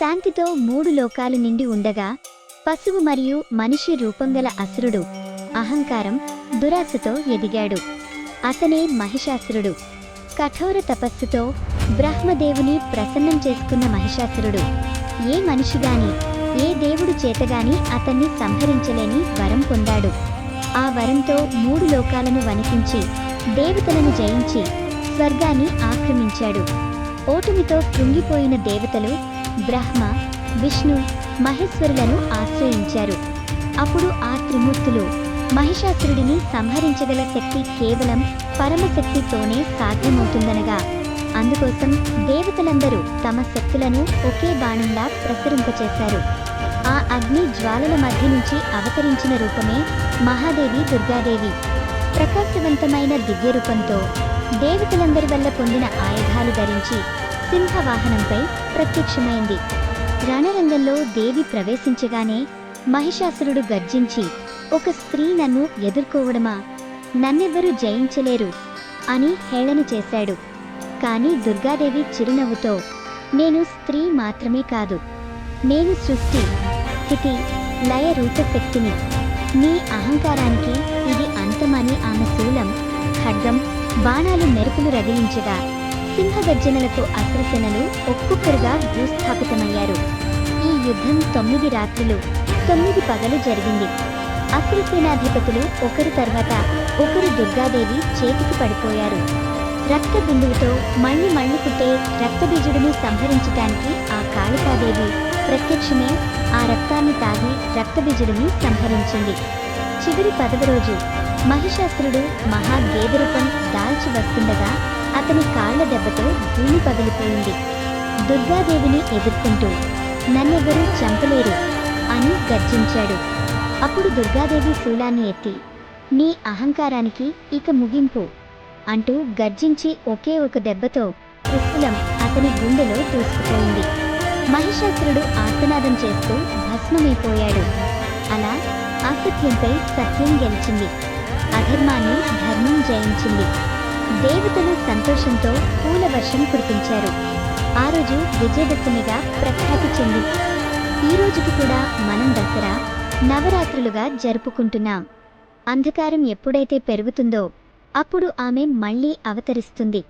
శాంతితో మూడు లోకాలు నిండి ఉండగా పశువు మరియు మనిషి రూపంగల అసురుడు అహంకారం దురాశతో ఎదిగాడు. అతనే మహిషాసురుడు. కఠోర తపస్సుతో బ్రహ్మదేవుని ప్రసన్నం చేసుకున్న మహిషాసురుడు ఏ మనిషిగాని ఏ దేవుడు చేతగాని అతన్ని సంహరించలేని వరం పొందాడు. ఆ వరంతో మూడు లోకాలను వణికించి దేవతలను జయించి స్వర్గాన్ని ఆక్రమించాడు. ఓటమితో కృంగిపోయిన దేవతలు బ్రహ్మ విష్ణు మహేశ్వరులను ఆశ్రయించారు. అప్పుడు ఆ త్రిమూర్తులు మహిషాసురుడిని సంహరించగల శక్తి కేవలం పరమశక్తితోనే సాధ్యమవుతుందనగా అందుకోసం దేవతలందరూ తమ శక్తులను ఒకే బాణంలా ప్రసరింపచేశారు. ఆ అగ్ని జ్వాలల మధ్య నుంచి అవతరించిన రూపమే మహాదేవి దుర్గాదేవి. ప్రకాశవంతమైన దివ్య రూపంతో దేవతలందరి వల్ల పొందిన ఆయుధాలు ధరించి సింహవాహనంపై ప్రత్యక్షమైంది. రణరంగంలో దేవి ప్రవేశించగానే మహిషాసురుడు గర్జించి, ఒక స్త్రీ నన్ను ఎదుర్కోవడమా, నన్నెవ్వరూ జయించలేరు అని హేళన చేశాడు. కానీ దుర్గాదేవి చిరునవ్వుతో, నేను స్త్రీ మాత్రమే కాదు, నేను సృష్టి స్థితి లయ రూపశక్తిని. నీ అహంకారానికి ఇది అంతమని ఆమె శూలం ఖడ్గం బాణాలు మెరుపులు రగిలించగా సింహగర్జనలతో అసురసేనలు ఒక్కొక్కరుగా భూస్థాపితమయ్యారు. ఈ యుద్ధం 9 రాత్రులు 9 పగలు జరిగింది. అసురసేనాధిపతులు ఒకరి తర్వాత ఒకరు దుర్గాదేవి చేతికి పడిపోయారు. రక్త బిందువుతో మళ్ళీ పుట్టే రక్తబీజుడిని సంహరించటానికి ఆ కాళికాదేవి ప్రత్యక్షమే ఆ రక్తాన్ని తాగి రక్తబీజుడిని సంహరించింది. చివరి 10వ రోజు మహిషాసురుడు మహాగేదరూపం దాల్చి వస్తుండగా అతని కాళ్ల దెబ్బతో భూమి పగిలిపోయింది. దుర్గాదేవిని ఎదుర్కొంటూ, నన్నెవరూ చంపలేరు అని గర్జించాడు. అప్పుడు దుర్గాదేవి శూలాన్ని ఎత్తి, నీ అహంకారానికి ఇక ముగింపు అంటూ గర్జించి ఒకే ఒక దెబ్బతో త్రిశూలం అతని గుండెలో దూసుకుపోయింది. మహిషాసురుడు ఆర్తనాదం చేస్తూ భస్మమైపోయాడు. అలా అసత్యంపై సత్యం గెలిచింది. అధర్మాన్ని ధర్మం జయించింది. దేవతలు సంతోషంతో పూల వర్షం కురిపించారు. ఆ రోజు విజయదశమిగా ప్రఖ్యాతి చెందింది. ఈ రోజుకి కూడా మనం దసరా నవరాత్రులుగా జరుపుకుంటున్నాం. అంధకారం ఎప్పుడైతే పెరుగుతుందో అప్పుడు ఆమె మళ్ళీ అవతరిస్తుంది.